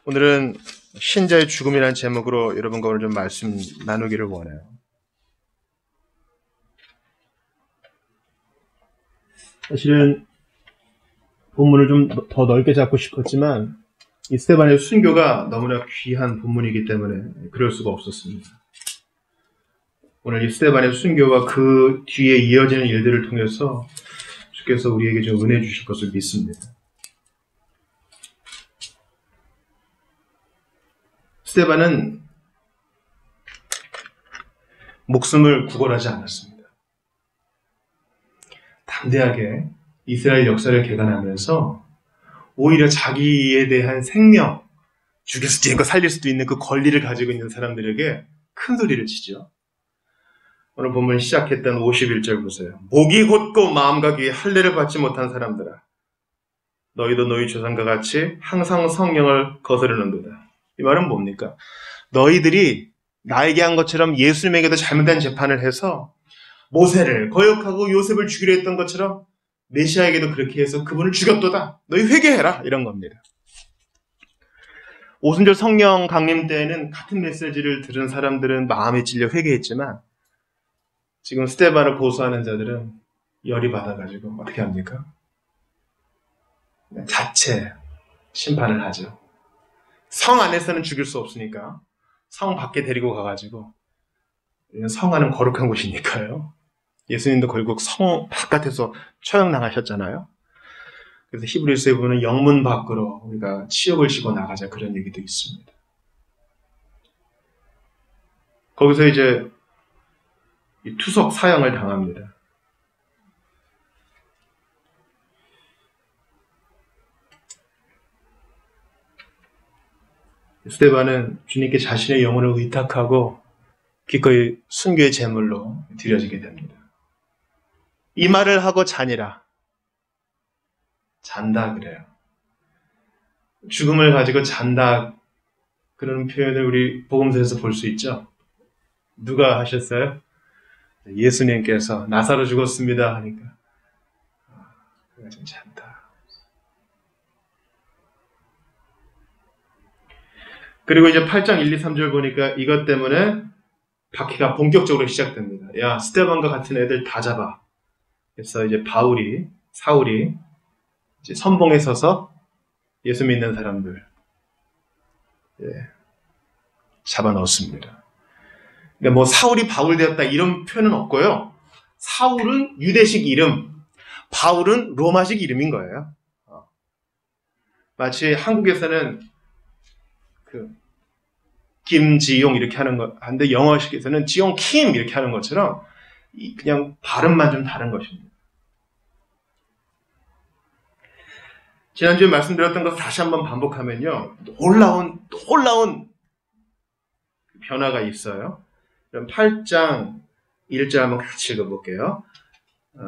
오늘은 신자의 죽음이라는 제목으로 여러분과 오늘 좀 말씀 나누기를 원해요. 사실은 본문을 좀 더 넓게 잡고 싶었지만 이 스데반의 순교가 너무나 귀한 본문이기 때문에 그럴 수가 없었습니다. 오늘 이 스데반의 순교와 그 뒤에 이어지는 일들을 통해서 주께서 우리에게 좀 은혜 주실 것을 믿습니다. 스데반은 목숨을 구걸하지 않았습니다. 담대하게 이스라엘 역사를 개관하면서 오히려 자기에 대한 생명, 죽일 수도 있고 살릴 수도 있는 그 권리를 가지고 있는 사람들에게 큰 소리를 치죠. 오늘 본문 시작했던 51절 보세요. 목이 곧고 마음과 귀에 할례를 받지 못한 사람들아, 너희도 너희 조상과 같이 항상 성령을 거스르는도다. 이 말은 뭡니까? 너희들이 나에게 한 것처럼 예수님에게도 잘못된 재판을 해서 모세를 거역하고 요셉을 죽이려 했던 것처럼 메시아에게도 그렇게 해서 그분을 죽였도다. 너희 회개해라. 이런 겁니다. 오순절 성령 강림 때에는 같은 메시지를 들은 사람들은 마음에 찔려 회개했지만 지금 스데반을 고소하는 자들은 열이 받아가지고 어떻게 합니까? 자체 심판을 하죠. 성 안에서는 죽일 수 없으니까 성 밖에 데리고 가가지고, 성 안은 거룩한 곳이니까요. 예수님도 결국 성 바깥에서 처형당하셨잖아요. 그래서 히브리서에 보면 영문 밖으로 우리가 치욕을 지고 나가자, 그런 얘기도 있습니다. 거기서 이제 투석 사형을 당합니다. 스데반은 주님께 자신의 영혼을 의탁하고 기꺼이 순교의 제물로 드려지게 됩니다. 이 말을 하고 자니라. 잔다 그래요. 죽음을 가지고 잔다, 그런 표현을 우리 복음서에서 볼 수 있죠. 누가 하셨어요? 예수님께서 나사로 죽었습니다 하니까 그가 좀 잔다. 그리고 이제 8장 1, 2, 3절 보니까 이것 때문에 박해가 본격적으로 시작됩니다. 야, 스데반과 같은 애들 다 잡아. 그래서 이제 사울이 이제 선봉에 서서 예수 믿는 사람들 잡아 넣었습니다. 근데 뭐 사울이 바울 되었다 이런 표현은 없고요. 사울은 유대식 이름, 바울은 로마식 이름인 거예요. 마치 한국에서는 김지용 이렇게 하는 거 한데 영어식에서는 지용 킴 이렇게 하는 것처럼 그냥 발음만 좀 다른 것입니다. 지난주에 말씀드렸던 것을 다시 한번 반복하면요, 놀라운 변화가 있어요. 그럼 8장 1절 한번 같이 읽어볼게요.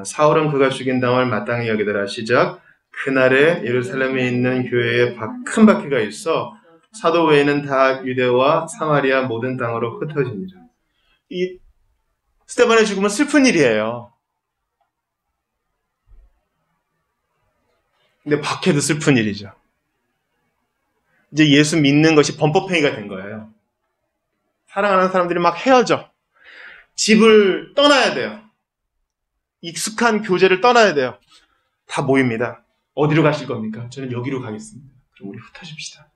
사울은 그가 죽인 당을 마땅히 여기더라. 시작. 그날에 예루살렘에 있는 교회에 큰 박해가 있어 사도 외에는 다 유대와 사마리아 모든 땅으로 흩어지니라. 이 스데반의 죽음은 슬픈 일이에요. 근데 박해도 슬픈 일이죠. 이제 예수 믿는 것이 범법행위가 된 거예요. 사랑하는 사람들이 막 헤어져. 집을 떠나야 돼요. 익숙한 교제를 떠나야 돼요. 다 모입니다. 어디로 가실 겁니까? 저는 여기로 가겠습니다. 그럼 우리 흩어집시다.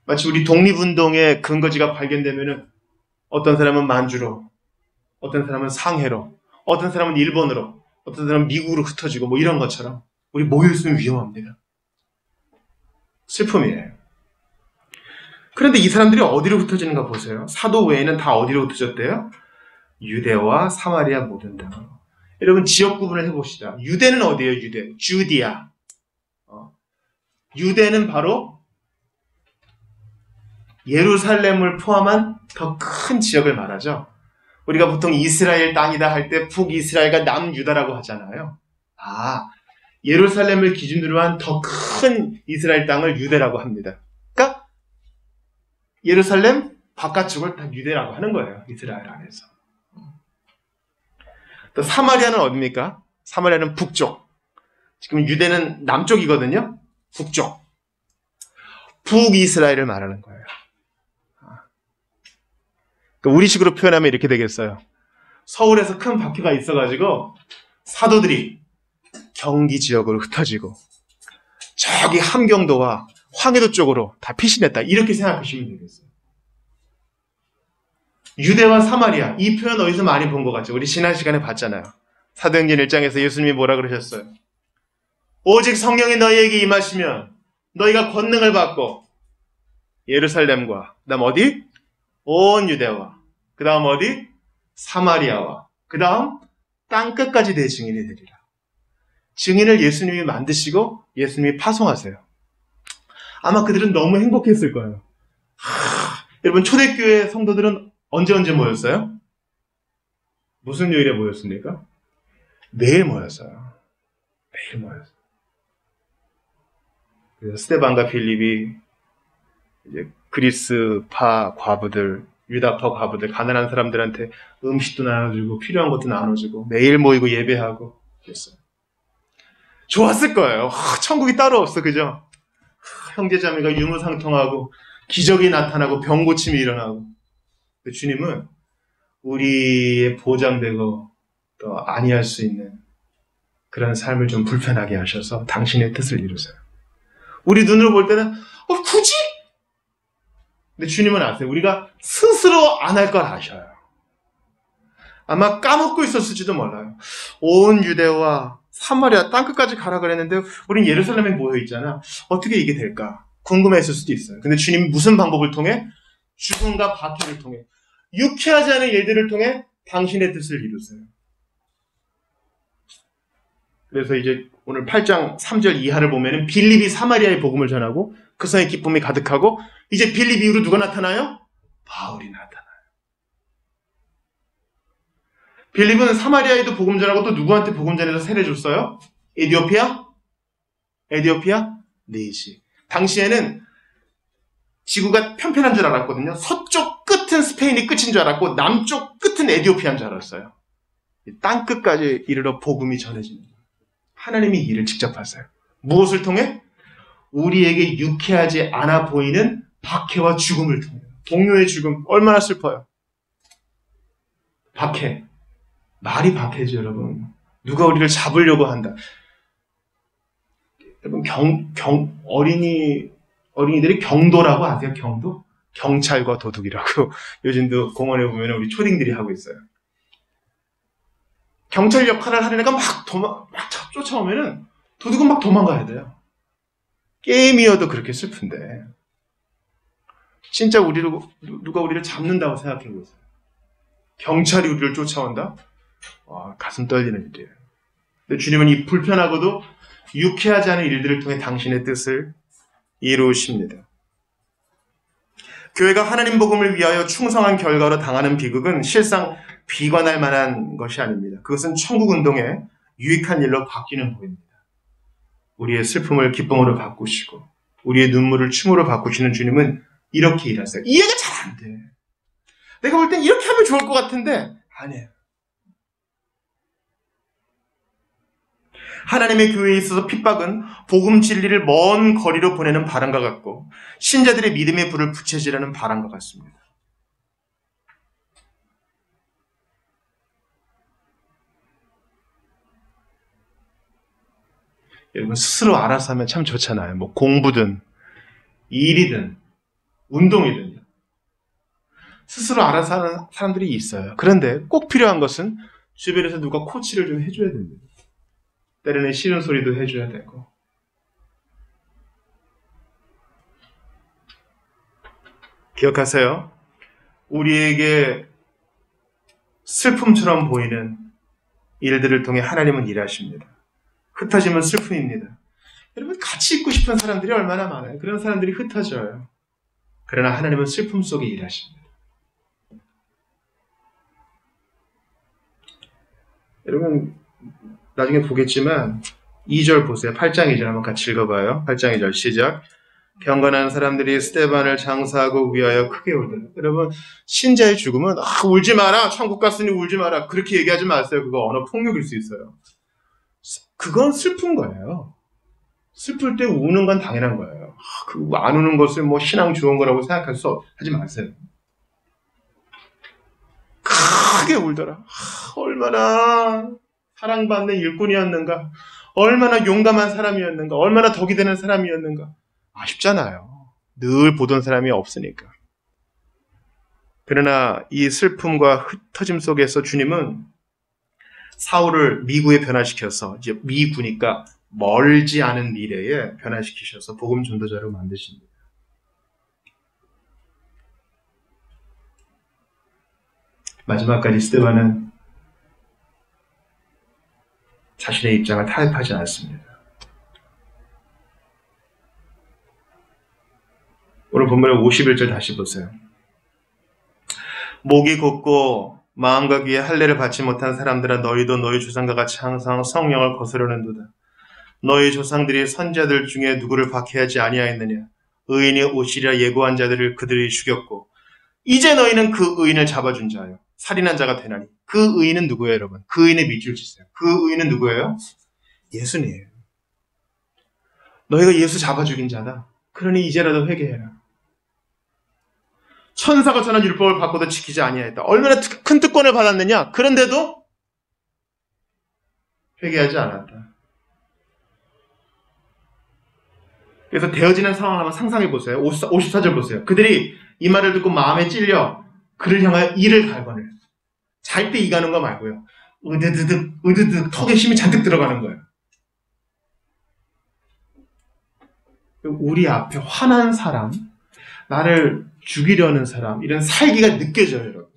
마치 우리 독립운동의 근거지가 발견되면은 어떤 사람은 만주로, 어떤 사람은 상해로, 어떤 사람은 일본으로, 어떤 사람은 미국으로 흩어지고 뭐 이런 것처럼 우리 모여있으면 위험합니다. 슬픔이에요. 그런데 이 사람들이 어디로 흩어지는가 보세요. 사도 외에는 다 어디로 흩어졌대요? 유대와 사마리아 모든 땅으로. 여러분 지역 구분을 해봅시다. 유대는 어디예요? 유대. 주디아. 유대는 바로 예루살렘을 포함한 더 큰 지역을 말하죠. 우리가 보통 이스라엘 땅이다 할 때 북이스라엘과 남유다라고 하잖아요. 예루살렘을 기준으로 한 더 큰 이스라엘 땅을 유대라고 합니다. 그러니까 예루살렘 바깥쪽을 다 유대라고 하는 거예요. 이스라엘 안에서. 또 사마리아는 어디입니까? 사마리아는 북쪽. 지금 유대는 남쪽이거든요. 북쪽. 북이스라엘을 말하는 거예요. 그러니까 우리식으로 표현하면 이렇게 되겠어요. 서울에서 큰 박해가 있어가지고 사도들이 경기 지역으로 흩어지고 저기 함경도와 황해도 쪽으로 다 피신했다. 이렇게 생각하시면 되겠어요. 유대와 사마리아, 이 표현 어디서 많이 본 것 같죠? 우리 지난 시간에 봤잖아요. 사도행전 1장에서 예수님이 뭐라 그러셨어요? 오직 성령이 너희에게 임하시면 너희가 권능을 받고 예루살렘과 그 다음 어디? 온 유대와 그 다음 어디? 사마리아와 그 다음 땅끝까지 내 증인이 되리라. 증인을 예수님이 만드시고 예수님이 파송하세요. 아마 그들은 너무 행복했을 거예요. 여러분 초대교회 성도들은 언제 모였어요? 무슨 요일에 모였습니까? 매일 모였어요. 매일 모였어요. 그래서 스데반과 빌립이 이제 그리스파 과부들, 유다파 과부들, 가난한 사람들한테 음식도 나눠주고 필요한 것도 나눠주고 매일 모이고 예배하고 그랬어요. 좋았을 거예요. 천국이 따로 없어, 그죠? 형제자매가 유무상통하고 기적이 나타나고 병 고침이 일어나고. 주님은 우리의 보장되고 또 아니할 수 있는 그런 삶을 좀 불편하게 하셔서 당신의 뜻을 이루세요. 우리 눈으로 볼 때는 굳이? 근데 주님은 아세요. 우리가 스스로 안 할 걸 아셔요. 아마 까먹고 있었을지도 몰라요. 온 유대와 사마리아 땅끝까지 가라 그랬는데 우린 예루살렘에 모여 있잖아. 어떻게 이게 될까? 궁금했을 수도 있어요. 근데 주님이 무슨 방법을 통해? 죽음과 박해를 통해, 유쾌하지 않은 일들을 통해 당신의 뜻을 이루세요. 그래서 이제 오늘 8장 3절 이하를 보면은 빌립이 사마리아의 복음을 전하고 그 성에 기쁨이 가득하고 이제 빌립 이후로 누가 나타나요? 바울이 나타나요. 빌립은 사마리아에도 복음 전하고 또 누구한테 복음 전해서 세례 줬어요? 에디오피아? 네시. 당시에는 지구가 편편한 줄 알았거든요. 서쪽 끝은 스페인이 끝인 줄 알았고 남쪽 끝은 에디오피아인 줄 알았어요. 땅 끝까지 이르러 복음이 전해집니다. 하나님이 이 일을 직접 하세요. 무엇을 통해? 우리에게 유쾌하지 않아 보이는 박해와 죽음을 통해. 동료의 죽음 얼마나 슬퍼요. 박해. 말이 박해죠, 여러분. 누가 우리를 잡으려고 한다. 여러분 어린이들이 경도라고 아세요? 경도? 경찰과 도둑이라고 요즘도 공원에 보면 우리 초딩들이 하고 있어요. 경찰 역할을 하는 애가 막 쫓아오면은 도둑은 막 도망가야 돼요. 게임이어도 그렇게 슬픈데 진짜 누가 우리를 잡는다고 생각해 보세요. 경찰이 우리를 쫓아온다? 와, 가슴 떨리는 일이에요. 근데 주님은 이 불편하고도 유쾌하지 않은 일들을 통해 당신의 뜻을 이루십니다. 교회가 하나님 복음을 위하여 충성한 결과로 당하는 비극은 실상 비관할 만한 것이 아닙니다. 그것은 천국운동에 유익한 일로 바뀌는 법입니다. 우리의 슬픔을 기쁨으로 바꾸시고 우리의 눈물을 춤으로 바꾸시는 주님은 이렇게 일하세요. 이해가 잘 안 돼. 내가 볼 땐 이렇게 하면 좋을 것 같은데 아니에요. 하나님의 교회에 있어서 핍박은 복음 진리를 먼 거리로 보내는 바람과 같고 신자들의 믿음의 불을 부채질하는 바람과 같습니다. 여러분 스스로 알아서 하면 참 좋잖아요. 뭐 공부든 일이든 운동이든 스스로 알아서 하는 사람들이 있어요. 그런데 꼭 필요한 것은 주변에서 누가 코치를 좀 해줘야 됩니다. 때로는 싫은 소리도 해줘야 되고. 기억하세요. 우리에게 슬픔처럼 보이는 일들을 통해 하나님은 일하십니다. 흩어지면 슬픔입니다. 여러분 같이 있고 싶은 사람들이 얼마나 많아요. 그런 사람들이 흩어져요. 그러나 하나님은 슬픔 속에 일하십니다. 여러분 나중에 보겠지만 2절 보세요. 8장 2절 한번 같이 읽어봐요. 8장 2절 시작. 경건한 사람들이 스데반을 장사하고 위하여 크게 울더라. 여러분 신자의 죽음은 울지 마라. 천국 갔으니 울지 마라. 그렇게 얘기하지 마세요. 그거 언어 폭력일 수 있어요. 그건 슬픈 거예요. 슬플 때 우는 건 당연한 거예요. 그 안 우는 것을 뭐 신앙 좋은 거라고 하지 마세요. 크게 울더라. 얼마나 사랑받는 일꾼이었는가. 얼마나 용감한 사람이었는가. 얼마나 덕이 되는 사람이었는가. 아쉽잖아요. 늘 보던 사람이 없으니까. 그러나 이 슬픔과 흩어짐 속에서 주님은 사울을 미구에 변화시켜서 이제 미구니까 멀지 않은 미래에 변화시키셔서 복음 전도자로 만드십니다. 마지막까지 스데반은 자신의 입장을 타협하지 않습니다. 오늘 본문의 51절 다시 보세요. 목이 곧고 마음과 귀에 할례를 받지 못한 사람들아 너희도 너희 조상과 같이 항상 성령을 거스르는도다. 너희 조상들이 선자들 중에 누구를 박해하지 아니하였느냐. 의인이 오시리라 예고한 자들을 그들이 죽였고 이제 너희는 그 의인을 잡아준 자요. 살인한 자가 되나니. 그 의인은 누구예요, 여러분? 그 의인의 밑줄 치세요. 그 의인은 누구예요? 예수님이에요. 너희가 예수 잡아 죽인 자다. 그러니 이제라도 회개해라. 천사가 전한 율법을 받고도 지키지 아니하였다. 얼마나 큰 특권을 받았느냐? 그런데도 회개하지 않았다. 그래서 되어지는 상황을 한번 상상해 보세요. 54절 보세요. 그들이 이 말을 듣고 마음에 찔려 그를 향하여 이를 갈거늘. 잘 때 이가는 거 말고요. 으드득 턱에 힘이 잔뜩 들어가는 거예요. 우리 앞에 화난 사람, 나를 죽이려는 사람, 이런 살기가 느껴져요, 여러분.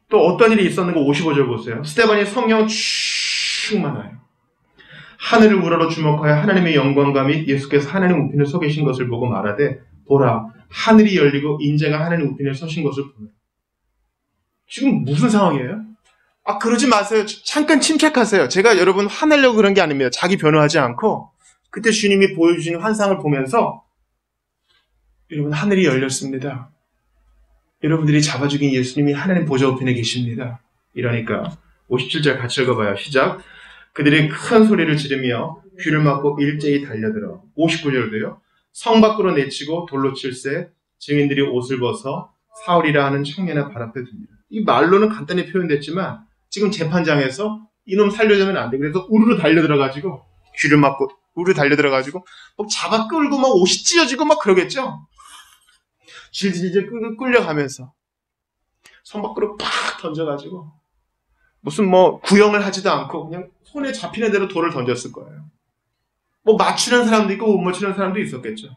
또 어떤 일이 있었는가 55절 보세요. 스데반이 성령 충만하여 하늘을 우러러 주목하여 하나님의 영광과 및 예수께서 하나님 우편에 서 계신 것을 보고 말하되 보라 하늘이 열리고 인자가 하나님 우편에 서신 것을 보라. 지금 무슨 상황이에요? 그러지 마세요. 잠깐 침착하세요. 제가 여러분 화내려고 그런 게 아닙니다. 자기 변호하지 않고 그때 주님이 보여주신 환상을 보면서 여러분 하늘이 열렸습니다. 여러분들이 잡아 죽인 예수님이 하나님 보좌 우편에 계십니다. 이러니까 57절 같이 읽어봐요. 시작. 그들이 큰 소리를 지르며 귀를 막고 일제히 달려들어 59절도요. 성 밖으로 내치고 돌로 칠세 증인들이 옷을 벗어 사울이라 하는 청년의 발 앞에 둡니다. 이 말로는 간단히 표현됐지만 지금 재판장에서 이놈 살려주면 안 돼. 그래서 우르르 달려들어가지고 귀를 막고 우르르 달려들어가지고 막 잡아 끌고 막 옷이 찢어지고 막 그러겠죠. 질질질 끌려가면서 성 밖으로 팍 던져가지고 무슨 뭐 구형을 하지도 않고 그냥 손에 잡히는 대로 돌을 던졌을 거예요. 뭐 맞추는 사람도 있고 못 맞추는 사람도 있었겠죠.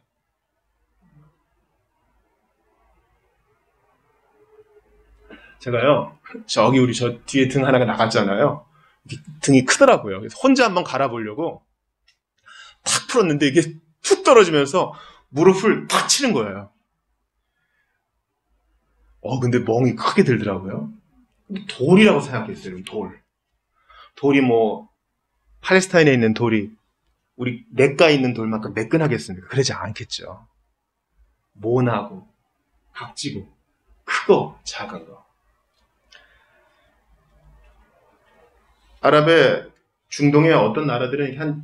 제가요, 저기 우리 저 뒤에 등 하나가 나갔잖아요. 등이 크더라고요. 그래서 혼자 한번 갈아보려고 탁 풀었는데 이게 툭 떨어지면서 무릎을 탁 치는 거예요. 근데 멍이 크게 들더라고요. 돌이라고 생각했어요, 돌. 돌이 뭐, 팔레스타인에 있는 돌이 우리 냇가에 있는 돌만큼 매끈하겠습니까? 그러지 않겠죠. 모나고, 각지고, 크고, 작은 거. 아랍의 중동의 어떤 나라들은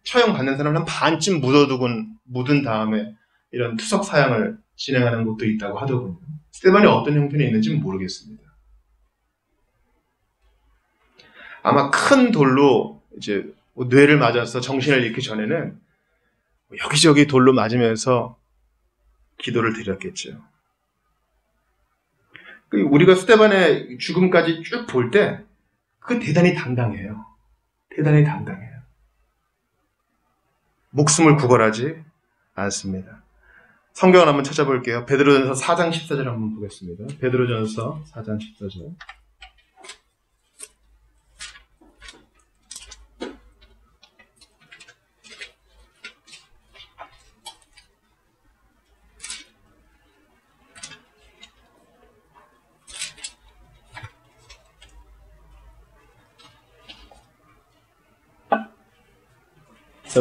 처형 받는 사람을 한 반쯤 묻은 다음에 이런 투석 사형을 진행하는 곳도 있다고 하더군요. 스데반이 어떤 형편이 있는지는 모르겠습니다. 아마 큰 돌로 이제 뇌를 맞아서 정신을 잃기 전에는 여기저기 돌로 맞으면서 기도를 드렸겠죠. 우리가 스데반의 죽음까지 쭉 볼 때 그 대단히 당당해요. 대단히 당당해요. 목숨을 구걸하지 않습니다. 성경을 한번 찾아볼게요. 베드로전서 4장 14절 한번 보겠습니다. 베드로전서 4장 14절.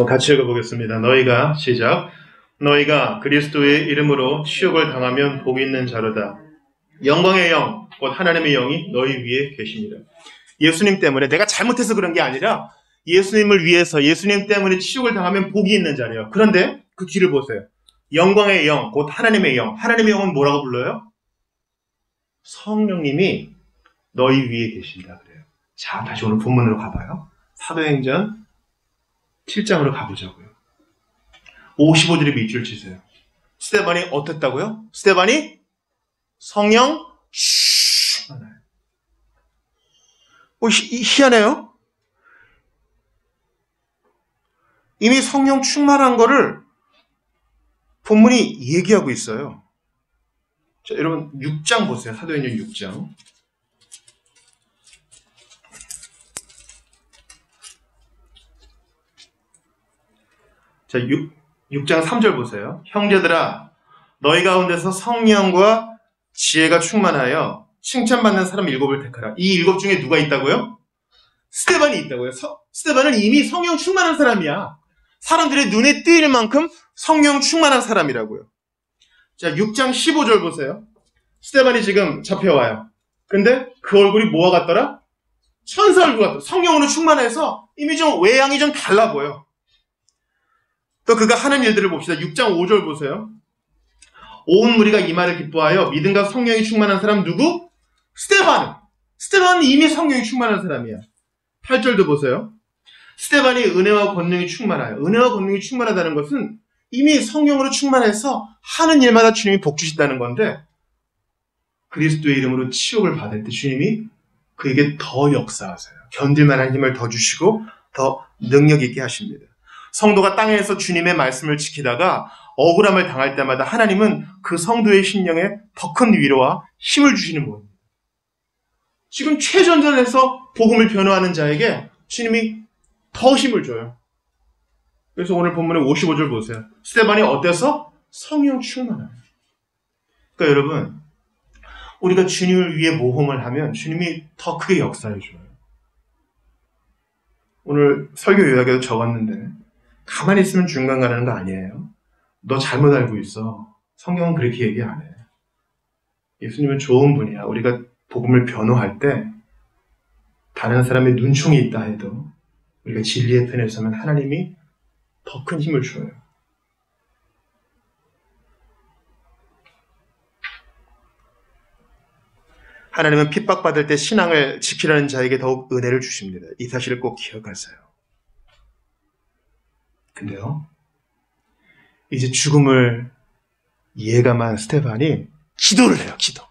같이 읽어보겠습니다. 너희가 시작. 너희가 그리스도의 이름으로 치욕을 당하면 복 있는 자로다. 영광의 영, 곧 하나님의 영이 너희 위에 계십니다. 예수님 때문에 내가 잘못해서 그런 게 아니라 예수님을 위해서 예수님 때문에 치욕을 당하면 복이 있는 자리예요. 그런데 그 뒤를 보세요. 영광의 영, 곧 하나님의 영. 하나님의 영은 뭐라고 불러요? 성령님이 너희 위에 계신다 그래요. 자, 다시 오늘 본문으로 가봐요. 사도행전 7장으로 가보자고요. 55절에 밑줄 치세요. 스데반이 어땠다고요? 스데반이 성령 충만하여. 희한해요. 이미 성령 충만한 거를 본문이 얘기하고 있어요. 자, 여러분 6장 보세요. 사도행전 6장. 자, 6장 3절 보세요. 형제들아, 너희 가운데서 성령과 지혜가 충만하여 칭찬받는 사람 7을 택하라. 이 7 중에 누가 있다고요? 스데반이 있다고요. 스데반은 이미 성령 충만한 사람이야. 사람들의 눈에 띄일 만큼 성령 충만한 사람이라고요. 자, 6장 15절 보세요. 스데반이 지금 잡혀와요. 근데 그 얼굴이 뭐와 같더라? 천사 얼굴 같더라. 성령으로 충만해서 이미 좀 외양이 좀 달라 보여. 또 그가 하는 일들을 봅시다. 6장 5절 보세요. 온 무리가 이 말을 기뻐하여 믿음과 성령이 충만한 사람 누구? 스데반은 이미 성령이 충만한 사람이야. 8절도 보세요. 스데반이 은혜와 권능이 충만하여. 은혜와 권능이 충만하다는 것은 이미 성령으로 충만해서 하는 일마다 주님이 복 주신다는 건데, 그리스도의 이름으로 치욕을 받을 때 주님이 그에게 더 역사하세요. 견딜 만한 힘을 더 주시고 더 능력 있게 하십니다. 성도가 땅에서 주님의 말씀을 지키다가 억울함을 당할 때마다 하나님은 그 성도의 심령에 더 큰 위로와 힘을 주시는 분입니다. 지금 최전선에서 복음을 변호하는 자에게 주님이 더 힘을 줘요. 그래서 오늘 본문의 55절 보세요. 스데반이 어때서? 성령 충만해요. 그러니까 여러분, 우리가 주님을 위해 모험을 하면 주님이 더 크게 역사해 줘요. 오늘 설교 요약에도 적었는데 가만히 있으면 중간 가는 거 아니에요. 너 잘못 알고 있어. 성경은 그렇게 얘기 안 해. 예수님은 좋은 분이야. 우리가 복음을 변호할 때 다른 사람의 눈총이 있다 해도 우리가 진리의 편에 서면 하나님이 더 큰 힘을 줘요. 하나님은 핍박받을 때 신앙을 지키려는 자에게 더욱 은혜를 주십니다. 이 사실을 꼭 기억하세요. 근데요, 이제 죽음을 예감한 스데반이 기도를 해요. 기도.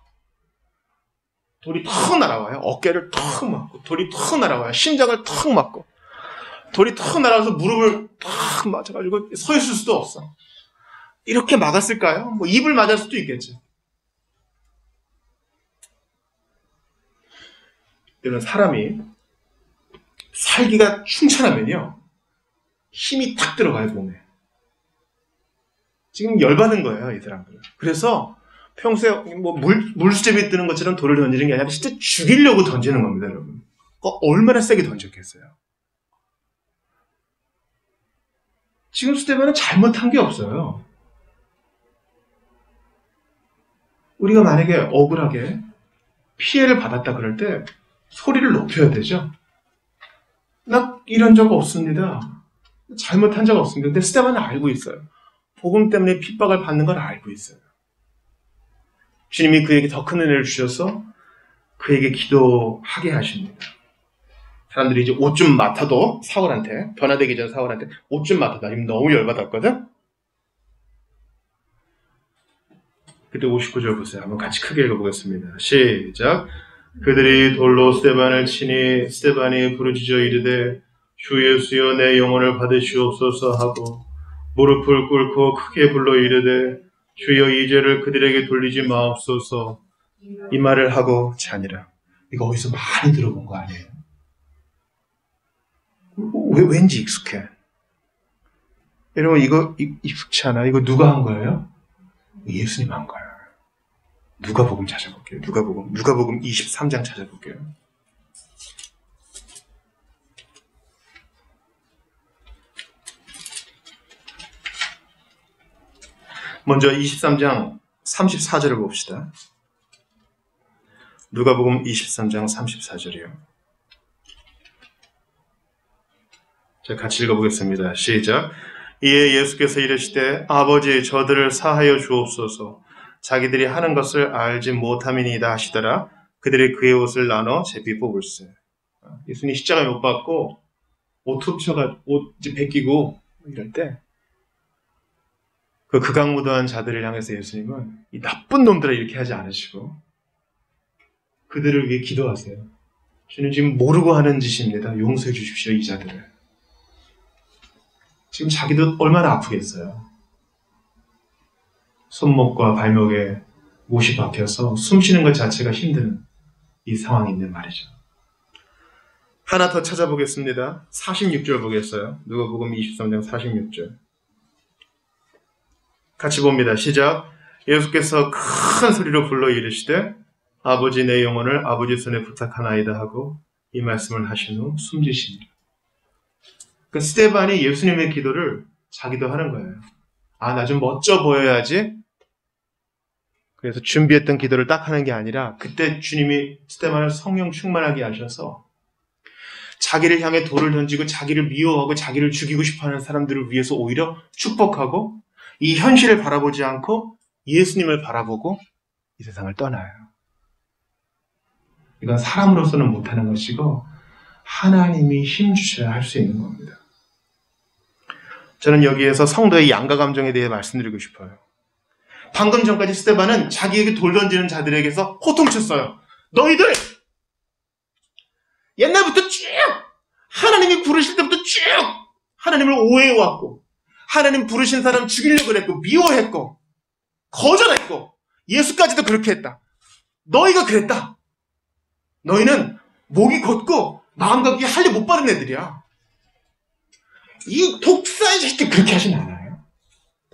돌이 턱 날아와요. 어깨를 턱 맞고, 돌이 턱 날아와요. 심장을 턱 맞고, 돌이 턱 날아와서 무릎을 턱 맞아가지고 서 있을 수도 없어. 이렇게 막았을까요? 뭐 입을 맞을 수도 있겠죠. 이런 사람이 살기가 충천하면요, 힘이 탁 들어가요, 몸에. 지금 열받은 거예요, 이 사람들은. 그래서 평소에 뭐 물수제비 뜨는 것처럼 돌을 던지는 게 아니라 진짜 죽이려고 던지는 겁니다, 여러분. 얼마나 세게 던졌겠어요. 지금 스데반은 잘못한 게 없어요. 우리가 만약에 억울하게 피해를 받았다 그럴 때 소리를 높여야 되죠. 나 이런 적 없습니다. 잘못한 적 없습니다. 근데 스데반은 알고 있어요. 복음 때문에 핍박을 받는 걸 알고 있어요. 주님이 그에게 더 큰 은혜를 주셔서 그에게 기도하게 하십니다. 사람들이 이제 옷 좀 맡아도 사울한테, 변화되기 전 사울한테 옷 좀 맡아도 지금 너무 열받았거든? 그때 59절 보세요. 한번 같이 크게 읽어보겠습니다. 시작. 그들이 돌로 스데반을 치니 스데반이 부르짖어 이르되 주 예수여 내 영혼을 받으시옵소서 하고 무릎을 꿇고 크게 불러 이르되 주여 이 죄를 그들에게 돌리지 마옵소서 이 말을 하고 자니라. 이거 어디서 많이 들어본 거 아니에요? 왠지 익숙해. 여러분 이거 익숙치 않아? 이거 누가 한 거예요? 예수님 한 거예요. 누가복음 찾아볼게요. 누가복음 23장 찾아볼게요. 먼저 23장 34절을 봅시다. 누가복음 23장 34절이요. 자, 같이 읽어보겠습니다. 시작. 이에 예수께서 이르시되 아버지 저들을 사하여 주옵소서. 자기들이 하는 것을 알지 못함이니이다 하시더라. 그들이 그의 옷을 나눠 제비 뽑을세. 예수님이 십자가에 못 박고 옷 훔쳐가 옷 벗기고 이럴 때 그 극악무도한 자들을 향해서 예수님은 이 나쁜 놈들아 이렇게 하지 않으시고 그들을 위해 기도하세요. 주님 지금 모르고 하는 짓입니다. 용서해 주십시오 이 자들을. 지금 자기도 얼마나 아프겠어요. 손목과 발목에 못이 박혀서 숨 쉬는 것 자체가 힘든 이 상황이 있는 말이죠. 하나 더 찾아보겠습니다. 46절 보겠어요. 누가복음 23장 46절. 같이 봅니다. 시작. 예수께서 큰 소리로 불러 이르시되 아버지 내 영혼을 아버지 손에 부탁하나이다 하고 이 말씀을 하신 후 숨지시니라. 그 스데반이 예수님의 기도를 자기도 하는 거예요. 아, 나 좀 멋져 보여야지. 그래서 준비했던 기도를 딱 하는 게 아니라 그때 주님이 스데반을 성령 충만하게 하셔서 자기를 향해 돌을 던지고 자기를 미워하고 자기를 죽이고 싶어하는 사람들을 위해서 오히려 축복하고 이 현실을 바라보지 않고 예수님을 바라보고 이 세상을 떠나요. 이건 사람으로서는 못하는 것이고 하나님이 힘주셔야 할 수 있는 겁니다. 저는 여기에서 성도의 양가 감정에 대해 말씀드리고 싶어요. 방금 전까지 스데반은 자기에게 돌 던지는 자들에게서 호통쳤어요. 너희들! 옛날부터 쭉! 하나님이 부르실 때부터 쭉! 하나님을 오해해왔고 하나님 부르신 사람 죽이려고 그랬고 미워했고 거절했고 예수까지도 그렇게 했다. 너희가 그랬다. 너희는 목이 걷고 마음과 귀에 할례 못 바른 애들이야. 이 독사의 자식들 그렇게 하진 않아요.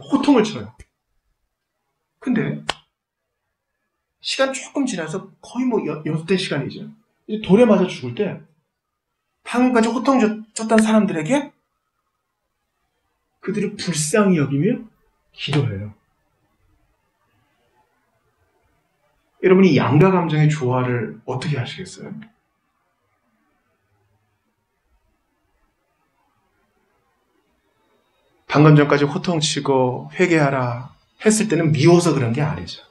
호통을 쳐요. 근데 시간 조금 지나서 거의 뭐 6대 시간이죠. 돌에 맞아 죽을 때 방금까지 호통 쳤던 사람들에게 그들을 불쌍히 여기며 기도해요. 여러분이 양가 감정의 조화를 어떻게 하시겠어요? 방금 전까지 호통치고 회개하라 했을 때는 미워서 그런 게 아니죠.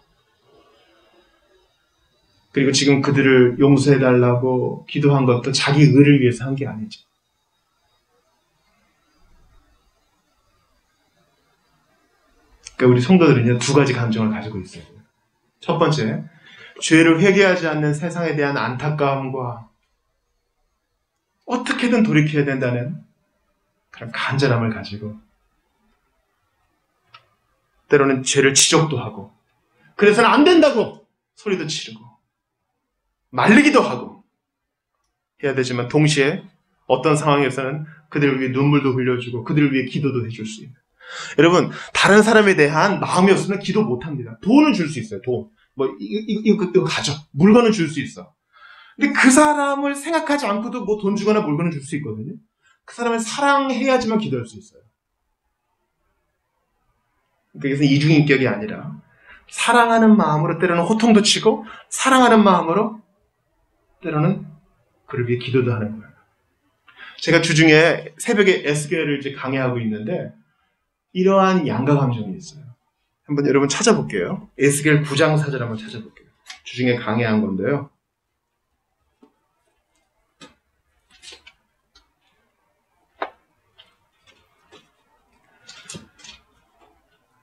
그리고 지금 그들을 용서해달라고 기도한 것도 자기 의를 위해서 한 게 아니죠. 그러니까 우리 성도들은요, 두 가지 감정을 가지고 있어요. 첫 번째, 죄를 회개하지 않는 세상에 대한 안타까움과 어떻게든 돌이켜야 된다는 그런 간절함을 가지고 때로는 죄를 지적도 하고 그래서는 안 된다고 소리도 지르고 말리기도 하고 해야 되지만 동시에 어떤 상황에서는 그들을 위해 눈물도 흘려주고 그들을 위해 기도도 해줄 수 있는. 여러분, 다른 사람에 대한 마음이 없으면 기도 못합니다. 돈은 줄 수 있어요. 돈. 이거 가져. 물건은 줄 수 있어. 근데 그 사람을 생각하지 않고도 뭐 돈 주거나 물건을 줄 수 있거든요. 그 사람을 사랑해야지만 기도할 수 있어요. 그래서 이중인격이 아니라 사랑하는 마음으로 때로는 호통도 치고 사랑하는 마음으로 때로는 그를 위해 기도도 하는 거예요. 제가 주중에 새벽에 에스겔을 이제 강의하고 있는데 이러한 양가 감정이 있어요. 한번 여러분 찾아볼게요. 에스겔 9장 4절 한번 찾아볼게요. 주중에 강의한 건데요.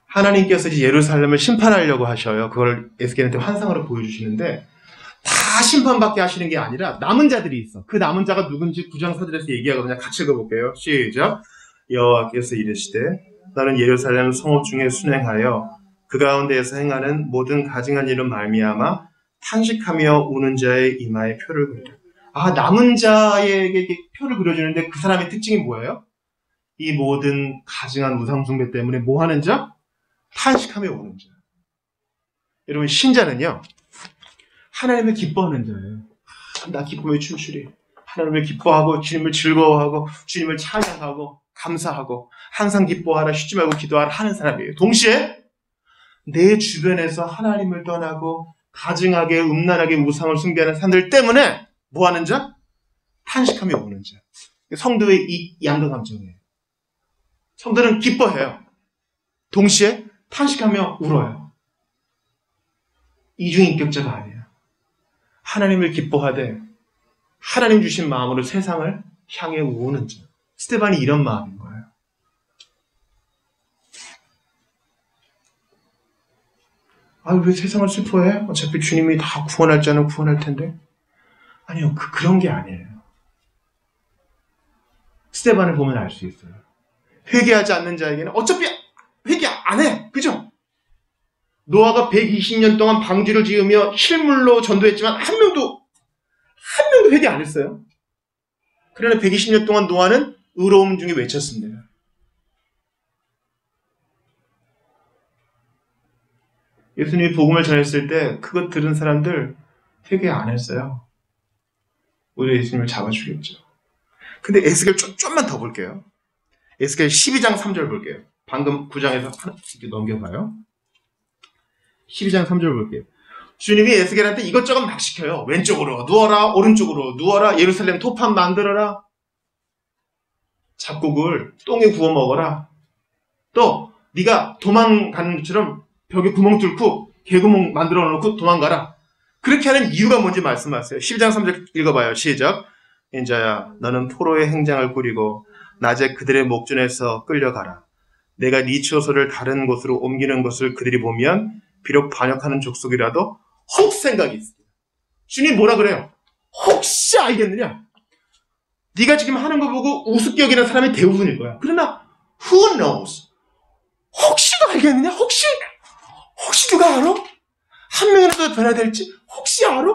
하나님께서 이제 예루살렘을 심판하려고 하셔요. 그걸 에스겔한테 환상으로 보여주시는데 다 심판받게 하시는 게 아니라 남은 자들이 있어. 그 남은 자가 누군지 9장 4절에서 얘기하거든요. 같이 읽어볼게요. 시작. 여호와께서 이르시되 나는 예루살렘 성읍 중에 순행하여 그 가운데에서 행하는 모든 가증한 일은 말미암아 탄식하며 우는 자의 이마에 표를 그리라. 아, 남은 자에게 표를 그려주는데 그 사람의 특징이 뭐예요? 이 모든 가증한 우상숭배 때문에 뭐 하는 자? 탄식하며 우는 자. 여러분, 신자는요 하나님을 기뻐하는 자예요. 나 기쁨에 춤추리. 하나님을 기뻐하고 주님을 즐거워하고 주님을 찬양하고 감사하고 항상 기뻐하라, 쉬지 말고 기도하라 하는 사람이에요. 동시에 내 주변에서 하나님을 떠나고 가증하게 음란하게 우상을 숭배하는 사람들 때문에 뭐 하는 자? 탄식하며 우는 자. 성도의 이 양가 감정이에요. 성도는 기뻐해요. 동시에 탄식하며 울어요. 이중인격자가 아니에요. 하나님을 기뻐하되 하나님 주신 마음으로 세상을 향해 우는 자. 스데반이 이런 마음인 거예요. 왜 세상을 슬퍼해? 어차피 주님이 다 구원할 자는 구원할 텐데. 아니요, 그런 게 아니에요. 스데반을 보면 알 수 있어요. 회개하지 않는 자에게는 어차피 회개 안 해. 그죠? 노아가 120년 동안 방주를 지으며 실물로 전도했지만 한 명도 회개 안 했어요. 그러나 120년 동안 노아는 의로움 중에 외쳤습니다. 예수님이 복음을 전했을 때 그것 들은 사람들 회개 안 했어요. 오히려 예수님을 잡아주겠죠. 근데 에스겔 좀만 더 볼게요. 에스겔 12장 3절 볼게요. 방금 9장에서 이렇게 넘겨봐요. 12장 3절 볼게요. 주님이 에스겔한테 이것저것 막 시켜요. 왼쪽으로 누워라, 오른쪽으로 누워라, 예루살렘 토판 만들어라, 잡곡을 똥에 구워 먹어라, 또 네가 도망가는 것처럼 벽에 구멍 뚫고 개구멍 만들어 놓고 도망가라. 그렇게 하는 이유가 뭔지 말씀하세요. 12장 3절 읽어봐요. 시작. 인자야, 너는 포로의 행장을 꾸리고 낮에 그들의 목전에서 끌려가라. 내가 네 처소를 다른 곳으로 옮기는 것을 그들이 보면 비록 반역하는 족속이라도 혹 생각이 있습니다. 주님 뭐라 그래요? 혹시 알겠느냐? 네가 지금 하는 거 보고 우습게 여기는 사람이 대부분일 거야. 그러나 who knows? 혹시도 알겠느냐? 혹시 누가 알아? 한 명이라도 변화될지 혹시 알아?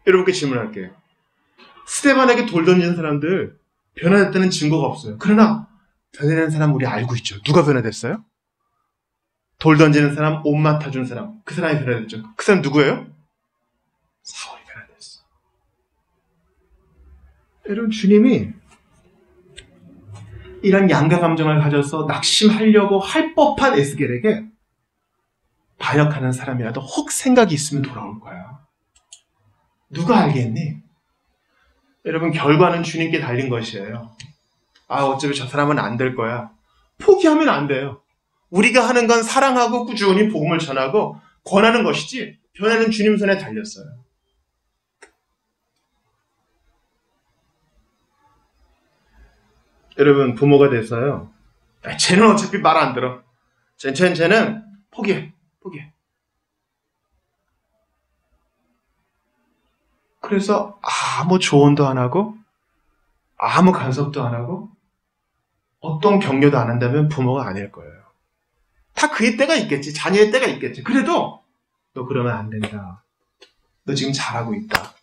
여러분께 질문할게요. 스데반에게 돌 던진 사람들 변화됐다는 증거가 없어요. 그러나 변화된 사람 우리 알고 있죠. 누가 변화됐어요? 돌 던지는 사람, 옷 맡아준 사람, 그 사람이 변화됐죠. 그 사람 누구예요? 사울이 변화됐어. 여러분, 주님이 이런 양가 감정을 가져서 낙심하려고 할 법한 에스겔에게 반역하는 사람이라도 혹 생각이 있으면 돌아올 거야. 누가 알겠니? 여러분, 결과는 주님께 달린 것이에요. 어차피 저 사람은 안 될 거야. 포기하면 안 돼요. 우리가 하는 건 사랑하고 꾸준히 복음을 전하고 권하는 것이지 변화는 주님 손에 달렸어요. 여러분, 부모가 돼서요. 쟤는 어차피 말 안 들어. 쟤는 포기해. 그래서 아무 조언도 안 하고 아무 간섭도 안 하고 어떤 격려도 안 한다면 부모가 아닐 거예요. 다 그의 때가 있겠지. 자녀의 때가 있겠지. 그래도 너 그러면 안 된다. 너 지금 잘하고 있다.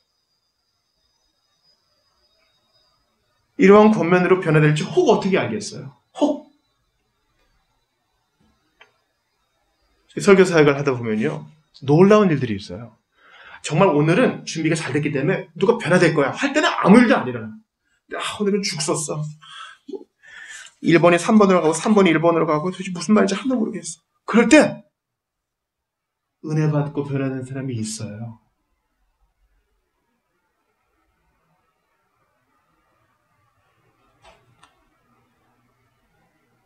이러한 권면으로 변화될지 혹 어떻게 알겠어요? 혹. 설교 사역을 하다 보면요. 놀라운 일들이 있어요. 정말 오늘은 준비가 잘 됐기 때문에 누가 변화될 거야 할 때는 아무 일도 안 일어나. 오늘은 죽 썼어. 1번이 3번으로 가고 3번이 1번으로 가고 도대체 무슨 말인지 하나도 모르겠어. 그럴 때 은혜 받고 변화된 사람이 있어요.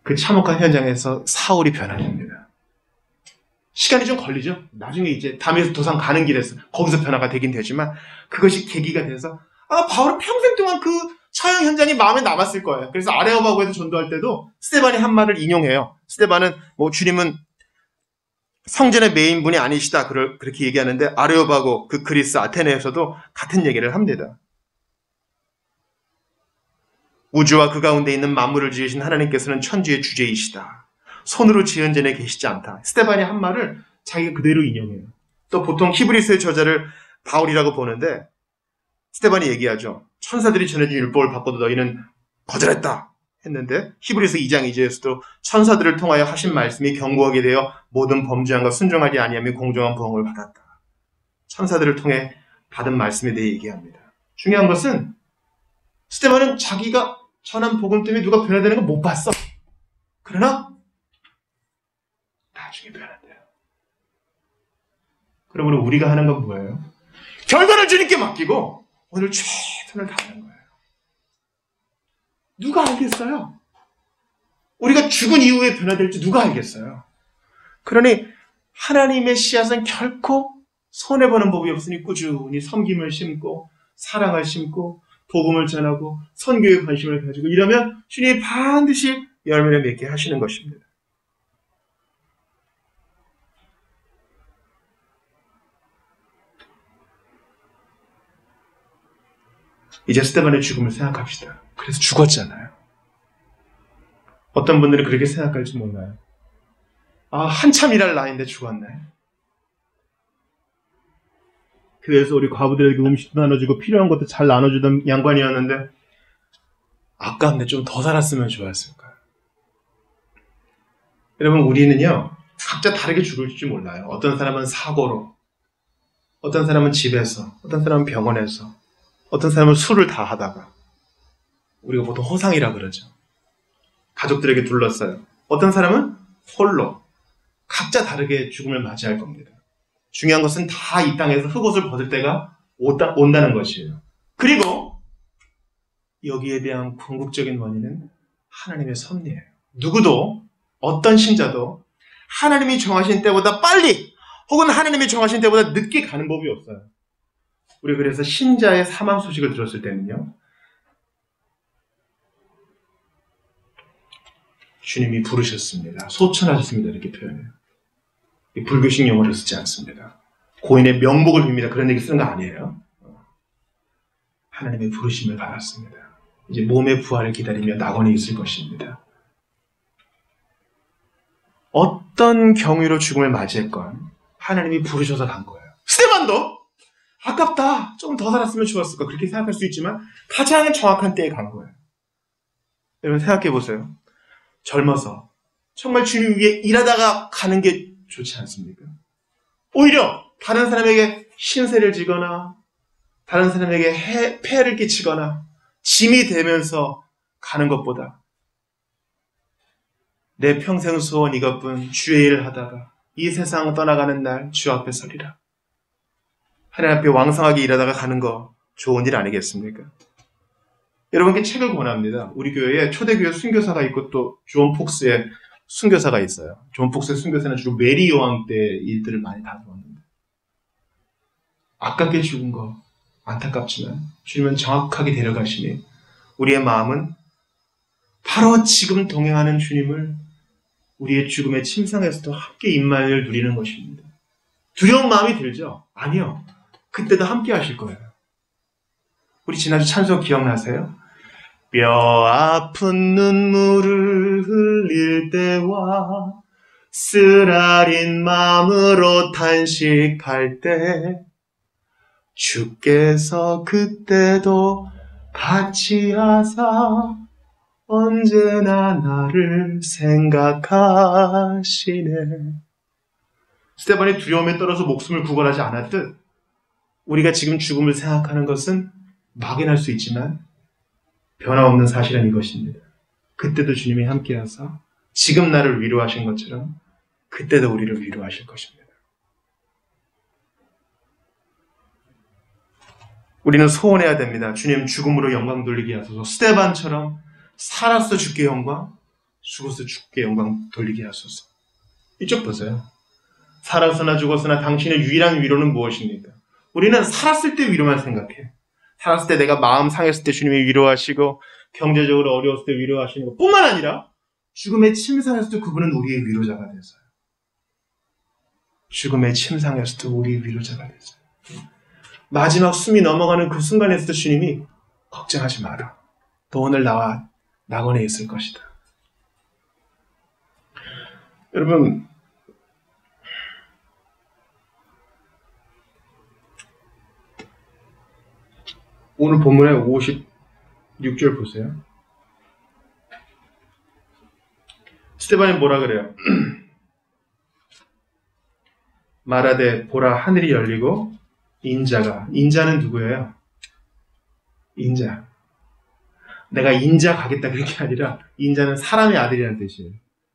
그 참혹한 현장에서 사울이 변화됩니다. 시간이 좀 걸리죠. 나중에 이제 다메섹 도상 가는 길에서 거기서 변화가 되긴 되지만 그것이 계기가 돼서 바울은 평생 동안 그 처형 현장이 마음에 남았을 거예요. 그래서 아레오바고에서 전도할 때도 스데반이 한 말을 인용해요. 스데반은 주님은 성전의 메인분이 아니시다 그렇게 얘기하는데 아레오바고 그 그리스 아테네에서도 같은 얘기를 합니다. 우주와 그 가운데 있는 만물을 지으신 하나님께서는 천지의 주제이시다. 손으로 지은 전에 계시지 않다. 스데반이 한 말을 자기가 그대로 인용해요. 또 보통 히브리서의 저자를 바울이라고 보는데 스데반이 얘기하죠. 천사들이 전해준 율법을 받고도 너희는 거절했다 했는데 히브리서 2장 2절에서도 천사들을 통하여 하신 말씀이 경고하게 되어 모든 범죄한 것 순종하지 아니하며 공정한 부흥을 받았다. 천사들을 통해 받은 말씀에 대해 얘기합니다. 중요한 것은 스데반은 자기가 전한 복음 때문에 누가 변화되는 걸 못 봤어. 그러나 나중에 변화돼요. 그러므로 우리가 하는 건 뭐예요? 결과를 주님께 맡기고 오늘 최선을 다하는 거예요. 누가 알겠어요? 우리가 죽은 이후에 변화될지 누가 알겠어요? 그러니 하나님의 씨앗은 결코 손해보는 법이 없으니 꾸준히 섬김을 심고 사랑을 심고 복음을 전하고 선교에 관심을 가지고 이러면 주님이 반드시 열매를 맺게 하시는 것입니다. 이제 스데반의 죽음을 생각합시다. 그래서 죽었잖아요. 어떤 분들은 그렇게 생각할지 몰라요. 한참 일할 나이인데 죽었네. 교회에서 우리 과부들에게 음식도 나눠주고 필요한 것도 잘 나눠주던 양반이었는데 아깝네. 좀 더 살았으면 좋았을 거예요. 여러분, 우리는요 각자 다르게 죽을지 몰라요. 어떤 사람은 사고로, 어떤 사람은 집에서, 어떤 사람은 병원에서, 어떤 사람은 술을 다 하다가, 우리가 보통 호상이라 그러죠. 가족들에게 둘러싸요. 어떤 사람은 홀로. 각자 다르게 죽음을 맞이할 겁니다. 중요한 것은 다 이 땅에서 흙옷을 벗을 때가 온다는 것이에요. 그리고 여기에 대한 궁극적인 원인은 하나님의 섭리예요. 누구도, 어떤 신자도 하나님이 정하신 때보다 빨리 혹은 하나님이 정하신 때보다 늦게 가는 법이 없어요. 우리 그래서 신자의 사망 소식을 들었을 때는요, 주님이 부르셨습니다. 소천하셨습니다. 이렇게 표현해요. 불교식 용어를 쓰지 않습니다. 고인의 명복을 빕니다. 그런 얘기 쓰는 거 아니에요. 하나님의 부르심을 받았습니다. 이제 몸의 부활을 기다리며 낙원에 있을 것입니다. 어떤 경위로 죽음을 맞이했건 하나님이 부르셔서 간 거예요. 스데반도 아깝다. 좀 더 살았으면 좋았을까. 그렇게 생각할 수 있지만 가장 정확한 때에 간 거예요. 여러분 생각해 보세요. 젊어서 정말 주님 위해 일하다가 가는 게 좋지 않습니까? 오히려 다른 사람에게 신세를 지거나 다른 사람에게 폐해를 끼치거나 짐이 되면서 가는 것보다 내 평생 소원 이것뿐 주의 일을 하다가 이 세상 떠나가는 날 주 앞에 서리라. 하나님 앞에 왕성하게 일하다가 가는 거 좋은 일 아니겠습니까? 여러분께 책을 권합니다. 우리 교회에 초대교회 순교사가 있고 또 존 폭스의 순교사가 있어요. 존 폭스의 순교사는 주로 메리 여왕 때 일들을 많이 다루었는데 아깝게 죽은 거 안타깝지만 주님은 정확하게 데려가시니 우리의 마음은 바로 지금 동행하는 주님을 우리의 죽음의 침상에서도 함께 임만을 누리는 것입니다. 두려운 마음이 들죠? 아니요. 그때도 함께 하실 거예요. 우리 지난주 찬송 기억나세요? 뼈 아픈 눈물을 흘릴 때와 쓰라린 마음으로 탄식할 때 주께서 그때도 같이 하사 언제나 나를 생각하시네. 스데반이 두려움에 떨어서 목숨을 구걸하지 않았듯 우리가 지금 죽음을 생각하는 것은 막연할 수 있지만 변함없는 사실은 이것입니다. 그때도 주님이 함께하사 지금 나를 위로하신 것처럼 그때도 우리를 위로하실 것입니다. 우리는 소원해야 됩니다. 주님 죽음으로 영광 돌리게 하소서. 스데반처럼 살아서 주께 영광, 죽어서 주께 영광 돌리게 하소서. 이쪽 보세요. 살아서나 죽었으나 당신의 유일한 위로는 무엇입니까? 우리는 살았을 때 위로만 생각해. 살았을 때 내가 마음 상했을 때 주님이 위로하시고 경제적으로 어려웠을 때 위로하시는 것 뿐만 아니라 죽음의 침상에서도 그분은 우리의 위로자가 되세요. 죽음의 침상에서도 우리의 위로자가 되세요. 마지막 숨이 넘어가는 그 순간에서도 주님이 걱정하지 마라. 너 오늘 나와 낙원에 있을 것이다. 여러분, 오늘 본문의 56절 보세요. 스데반이 뭐라 그래요? 말하되 보라 하늘이 열리고 인자는 누구예요? 인자. 내가 인자 가겠다 그런 게 아니라 인자는 사람의 아들이라는 뜻이에요.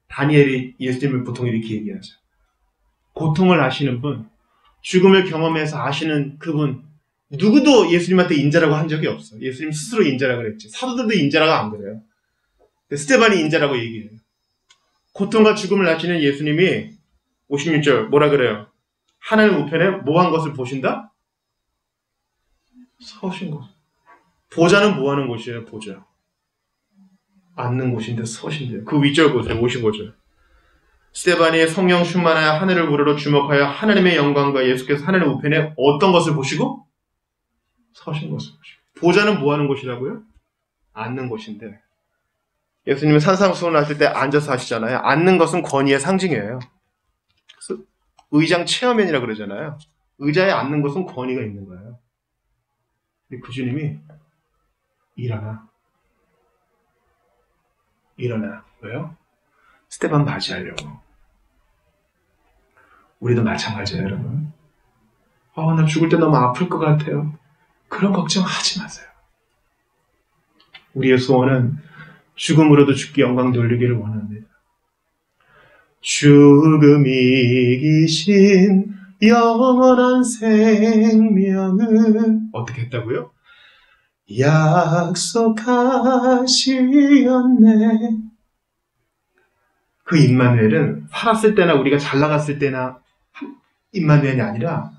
다니엘이 예수님을 보통 이렇게 얘기하죠. 고통을 아시는 분, 죽음을 경험해서 아시는 그분, 누구도 예수님한테 인자라고 한 적이 없어. 예수님 스스로 인자라고 그랬지. 사도들도 인자라고 안 그래요. 스데반이 인자라고 얘기해요. 고통과 죽음을 하시는 예수님이 56절 뭐라 그래요? 하나님 우편에 뭐 한 것을 보신다? 서신 곳. 보좌는 뭐 하는 곳이에요? 보좌. 앉는 곳인데 서신대요. 그 윗절 보세요. 55절. 스데반이 성령 충만하여 하늘을 우러러 주목하여 하나님의 영광과 예수께서 하나님 우편에 어떤 것을 보시고? 서신 것을 보시고. 보좌는 뭐 하는 곳이라고요? 앉는 곳인데 예수님은 산상수훈을 하실 때 앉아서 하시잖아요. 앉는 것은 권위의 상징이에요. 그래서 의장 체어맨이라고 그러잖아요. 의자에 앉는 것은 권위가 있는 거예요. 근데 그 주님이 일어나. 왜요? 스데반 맞이하려고. 우리도 마찬가지예요, 여러분. 나 죽을 때 너무 아플 것 같아요. 그런 걱정하지 마세요. 우리의 소원은 죽음으로도 주께 영광 돌리기를 원합니다. 죽음이 이기신 영원한 생명을 어떻게 했다고요? 약속하시었네. 그 임마누엘은 살았을 때나 우리가 잘 나갔을 때나 임마누엘이 아니라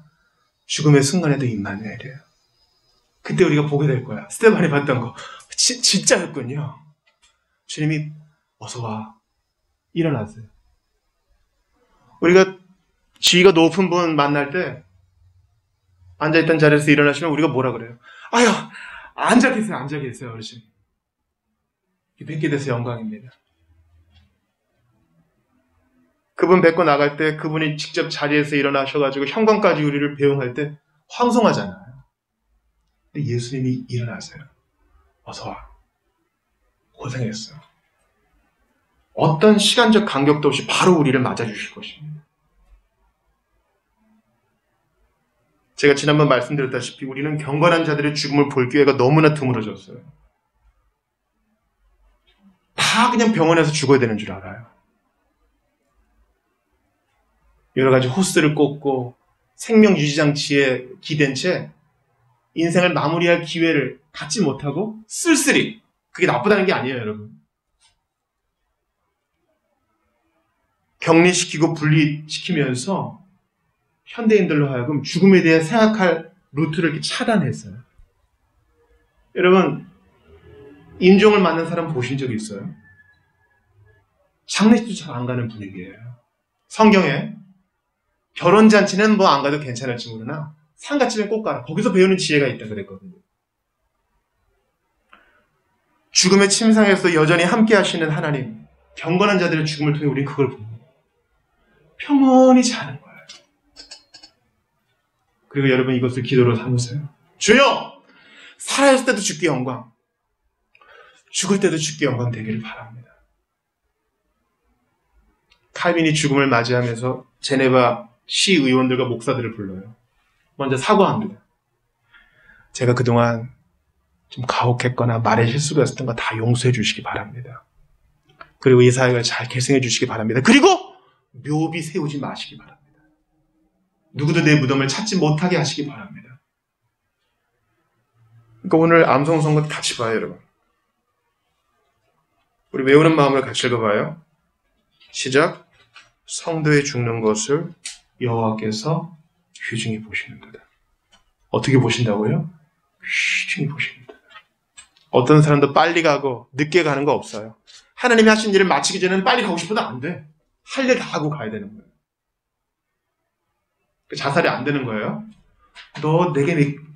죽음의 순간에도 임마누엘이에요. 그때 우리가 보게 될 거야. 스데반이 봤던 거 진짜였군요. 주님이 어서 와. 일어나세요. 우리가 지위가 높은 분 만날 때 앉아있던 자리에서 일어나시면 우리가 뭐라 그래요? 아유, 앉아 계세요, 어르신. 뵙게 돼서 영광입니다. 그분 뵙고 나갈 때 그분이 직접 자리에서 일어나셔가지고 형광까지 우리를 배웅할 때 황송하잖아요. 근데 예수님이 일어나세요. 어서 와. 고생했어. 어떤 시간적 간격도 없이 바로 우리를 맞아주실 것입니다. 제가 지난번 말씀드렸다시피 우리는 경건한 자들의 죽음을 볼 기회가 너무나 드물어졌어요. 다 그냥 병원에서 죽어야 되는 줄 알아요. 여러 가지 호스를 꽂고 생명 유지장치에 기댄 채 인생을 마무리할 기회를 갖지 못하고 쓸쓸히. 그게 나쁘다는 게 아니에요, 여러분. 격리시키고 분리시키면서 현대인들로 하여금 죽음에 대해 생각할 루트를 이렇게 차단했어요. 여러분, 임종을 맞는 사람 보신 적 있어요? 장례식도 잘 안 가는 분위기예요. 성경에 결혼잔치는 뭐 안 가도 괜찮을지 모르나 상가집에 꼭 가라. 거기서 배우는 지혜가 있다 그랬거든요. 죽음의 침상에서 여전히 함께 하시는 하나님, 경건한 자들의 죽음을 통해 우리는 그걸 봅니다. 평온히 자는 거예요. 그리고 여러분 이것을 기도로 삼으세요. 주여! 살아있을 때도 주께 영광, 죽을 때도 주께 영광 되기를 바랍니다. 칼빈이 죽음을 맞이하면서 제네바 시의원들과 목사들을 불러요. 먼저 사과합니다. 제가 그동안 좀 가혹했거나 말에 실수가 있었던 거 다 용서해 주시기 바랍니다. 그리고 이 사역을 잘 계승해 주시기 바랍니다. 그리고 묘비 세우지 마시기 바랍니다. 누구도 내 무덤을 찾지 못하게 하시기 바랍니다. 그러니까 오늘 암송 선거 같이 봐요, 여러분. 우리 외우는 마음을 같이 읽어봐요. 시작. 성도의 죽는 것을 여호와께서 귀중히 보시는도다. 어떻게 보신다고요? 귀중히 보시는도다. 어떤 사람도 빨리 가고 늦게 가는 거 없어요. 하나님이 하신 일을 마치기 전에는 빨리 가고 싶어도 안 돼. 할 일 다 하고 가야 되는 거예요. 자살이 안 되는 거예요.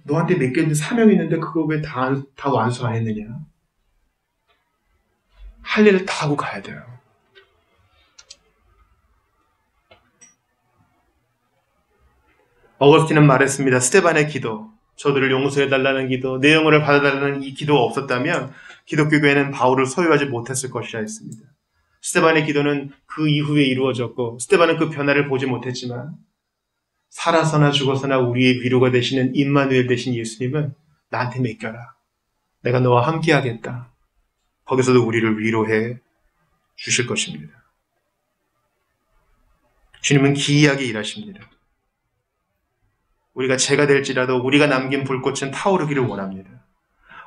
너한테 맡겨진 사명이 있는데 그거 왜 다 완수 안 했느냐? 할 일을 다 하고 가야 돼요. 어거스틴은 말했습니다. 스데반의 기도, 저들을 용서해달라는 기도, 내 영혼을 받아달라는 이 기도가 없었다면 기독교 교회는 바울을 소유하지 못했을 것이라 했습니다. 스데반의 기도는 그 이후에 이루어졌고 스데반은 그 변화를 보지 못했지만 살아서나 죽어서나 우리의 위로가 되시는 임마누엘 되신 예수님은 나한테 맡겨라. 내가 너와 함께 하겠다. 거기서도 우리를 위로해 주실 것입니다. 주님은 기이하게 일하십니다. 우리가 죄가 될지라도 우리가 남긴 불꽃은 타오르기를 원합니다.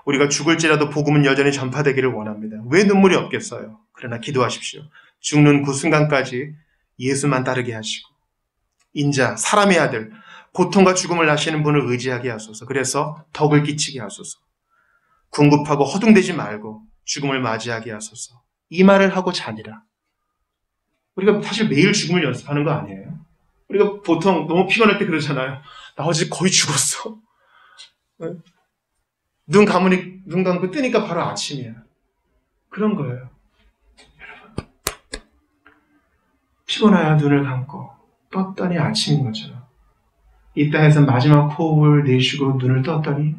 우리가 죽을지라도 복음은 여전히 전파되기를 원합니다. 왜 눈물이 없겠어요? 그러나 기도하십시오. 죽는 그 순간까지 예수만 따르게 하시고 인자, 사람의 아들, 고통과 죽음을 아시는 분을 의지하게 하소서. 그래서 덕을 끼치게 하소서. 궁급하고 허둥대지 말고 죽음을 맞이하게 하소서. 이 말을 하고 자니라. 우리가 사실 매일 죽음을 연습하는 거 아니에요? 우리가 보통 너무 피곤할 때 그러잖아요. 나 어제 거의 죽었어. 눈 감고 뜨니까 바로 아침이야. 그런 거예요. 여러분. 피곤해야 눈을 감고 떴더니 아침인 것처럼 이 땅에서 마지막 호흡을 내쉬고 눈을 떴더니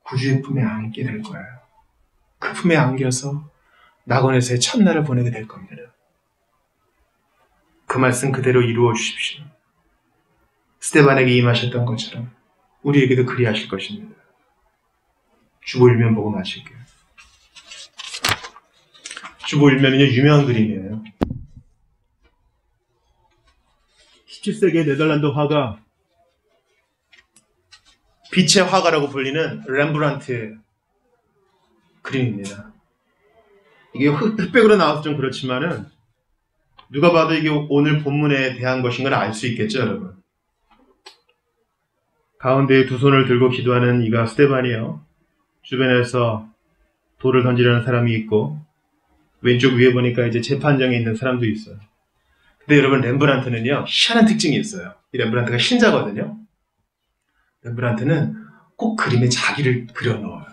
구주의 품에 안게 될 거예요. 그 품에 안겨서 낙원에서의 첫날을 보내게 될 겁니다. 그 말씀 그대로 이루어 주십시오. 스데반에게 임하셨던 것처럼 우리에게도 그리하실 것입니다. 주보일면 보고 마실게요. 주보일면은요, 유명한 그림이에요. 17세기의 네덜란드 화가, 빛의 화가라고 불리는 렘브란트의 그림입니다. 이게 흑백으로 나와서 좀 그렇지만은 누가 봐도 이게 오늘 본문에 대한 것인 걸 알 수 있겠죠, 여러분. 가운데에 두 손을 들고 기도하는 이가 스데반이에요. 주변에서 돌을 던지려는 사람이 있고 왼쪽 위에 보니까 이제 재판정에 있는 사람도 있어요. 근데 여러분, 렘브란트는요, 희한한 특징이 있어요. 이 렘브란트가 신자거든요. 렘브란트는 꼭 그림에 자기를 그려넣어요.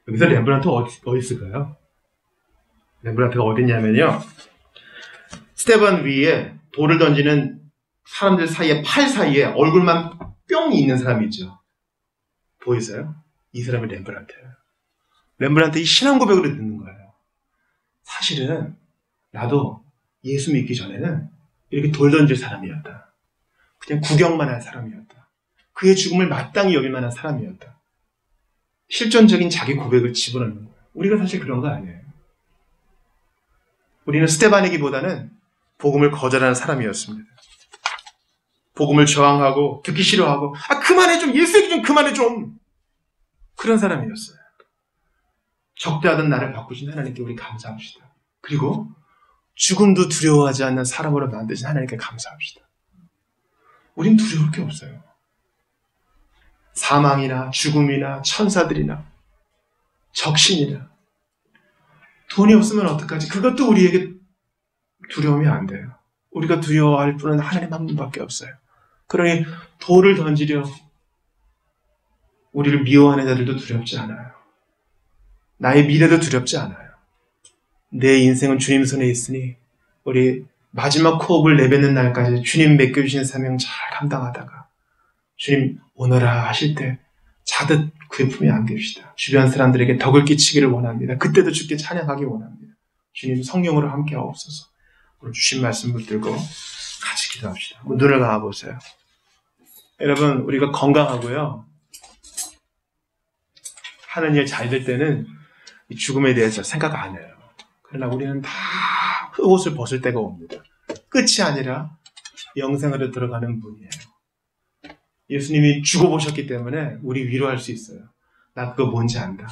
여기서 렘브란트 어디 있을까요? 렘브란트가 어딨냐면요, 스테반 위에 돌을 던지는 사람들 사이에, 팔 사이에 얼굴만 뿅 있는 사람이 있죠. 보이세요? 이 사람이 렘브란트예요. 렘브란트 이 신앙 고백으로 듣는 거예요. 사실은 나도 예수 믿기 전에는 이렇게 돌 던질 사람이었다. 그냥 구경만 할 사람이었다. 그의 죽음을 마땅히 여길 만한 사람이었다. 실존적인 자기 고백을 집어넣는 거예요. 우리가 사실 그런 거 아니에요. 우리는 스데반이기보다는 복음을 거절하는 사람이었습니다. 복음을 저항하고 듣기 싫어하고 그만해 좀, 예수 얘기 좀 그만해 좀, 그런 사람이었어요. 적대하던 나를 바꾸신 하나님께 우리 감사합시다. 그리고 죽음도 두려워하지 않는 사람으로 만드신 하나님께 감사합시다. 우린 두려울 게 없어요. 사망이나 죽음이나 천사들이나 적신이나 돈이 없으면 어떡하지? 그것도 우리에게 두려움이 안 돼요. 우리가 두려워할 분은 하나님 한 분밖에 없어요. 그러니 돌을 던지려 우리를 미워하는 자들도 두렵지 않아요. 나의 미래도 두렵지 않아요. 내 인생은 주님 손에 있으니 우리 마지막 호흡을 내뱉는 날까지 주님 맡겨주신 사명 잘 감당하다가 주님 오너라 하실 때 자듯 그의 품에 안깁시다. 주변 사람들에게 덕을 끼치기를 원합니다. 그때도 주께 찬양하기 원합니다. 주님 성령으로 함께 하옵소서. 오늘 주신 말씀 붙들고 같이 기도합시다. 눈을 감아보세요. 여러분, 우리가 건강하고요, 하는 일 잘 될 때는 이 죽음에 대해서 생각 안 해요. 그러나 우리는 다 흑옷을 벗을 때가 옵니다. 끝이 아니라 영생으로 들어가는 분이에요. 예수님이 죽어보셨기 때문에 우리 위로할 수 있어요. 나 그거 뭔지 안다.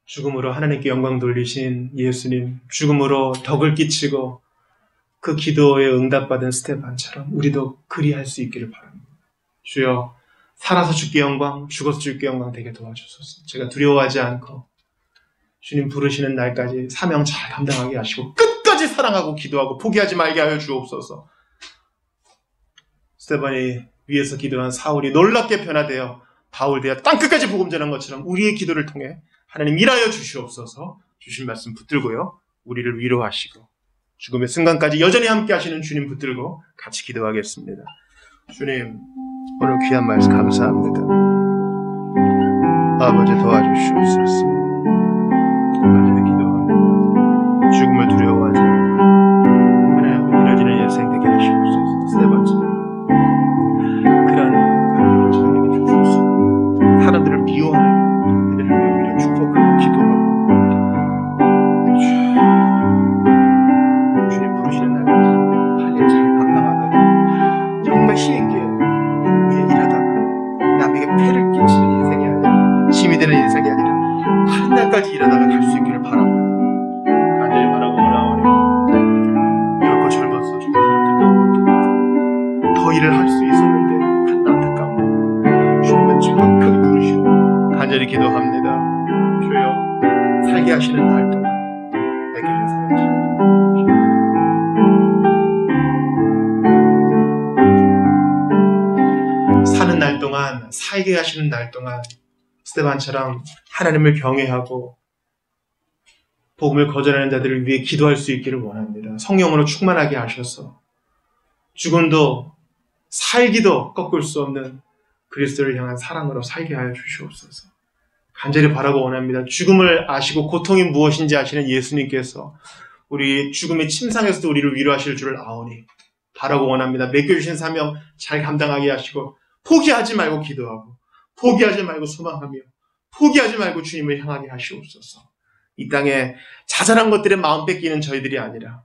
죽음으로 하나님께 영광 돌리신 예수님, 죽음으로 덕을 끼치고 그 기도에 응답받은 스데반처럼 우리도 그리할 수 있기를 바랍니다. 주여, 살아서 주께 영광, 죽어서 주께 영광 되게 도와주소서. 제가 두려워하지 않고 주님 부르시는 날까지 사명 잘 감당하게 하시고 끝까지 사랑하고 기도하고 포기하지 말게 하여 주옵소서. 스데반이 위에서 기도한 사울이 놀랍게 변화되어 바울 되어 땅끝까지 복음 전한 것처럼 우리의 기도를 통해 하나님 일하여 주시옵소서. 주신 말씀 붙들고요, 우리를 위로하시고 죽음의 순간까지 여전히 함께 하시는 주님 붙들고 같이 기도하겠습니다. 주님, 오늘 귀한 말씀 감사합니다. 아버지 도와주시옵소서. 아버지 기도합니다. 죽음을 두려워하지 않고 하나님 이뤄지는 인생 되게 하시옵소서. 스데반처럼 그런 감정을 저에게 주소서. 사람들을 미워하는 그들을 위해 축복하고 기도하고 주님 부르시는 날까지 할 일 잘 감당하다가 일하다가 갈 수 있기를 바랍니다. 간절히 바라고 오라오니 결코 젊어서 죽어서 안타까운 것도 없고 더 일을 할 수 있었는데 한 안타까운 것 주님은 정확하게 부르시오. 간절히 기도합니다. 주여 살게 하시는 날 동안 내게 사랑하시옵소서. 사는 날 동안, 살게 하시는 날 동안 스데반처럼 하나님을 경외하고 복음을 거절하는 자들을 위해 기도할 수 있기를 원합니다. 성령으로 충만하게 하셔서 죽음도 살기도 꺾을 수 없는 그리스도를 향한 사랑으로 살게 하여 주시옵소서. 간절히 바라고 원합니다. 죽음을 아시고 고통이 무엇인지 아시는 예수님께서 우리 죽음의 침상에서도 우리를 위로하실 줄을 아오니 바라고 원합니다. 맡겨주신 사명 잘 감당하게 하시고 포기하지 말고 기도하고 포기하지 말고 소망하며 포기하지 말고 주님을 향하게 하시옵소서. 이 땅에 자잘한 것들에 마음 뺏기는 저희들이 아니라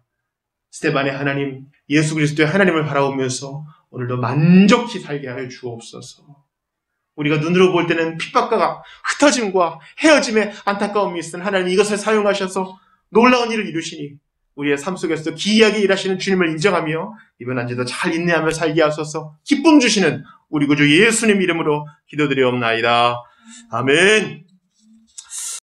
스데반의 하나님, 예수 그리스도의 하나님을 바라보면서 오늘도 만족히 살게 하여 주옵소서. 우리가 눈으로 볼 때는 핍박과 흩어짐과 헤어짐의 안타까움이 있은 하나님, 이것을 사용하셔서 놀라운 일을 이루시니 우리의 삶 속에서 기이하게 일하시는 주님을 인정하며 이번 한 주도 잘 인내하며 살게 하소서. 기쁨 주시는 우리 구주 예수님 이름으로 기도드리옵나이다. 아멘.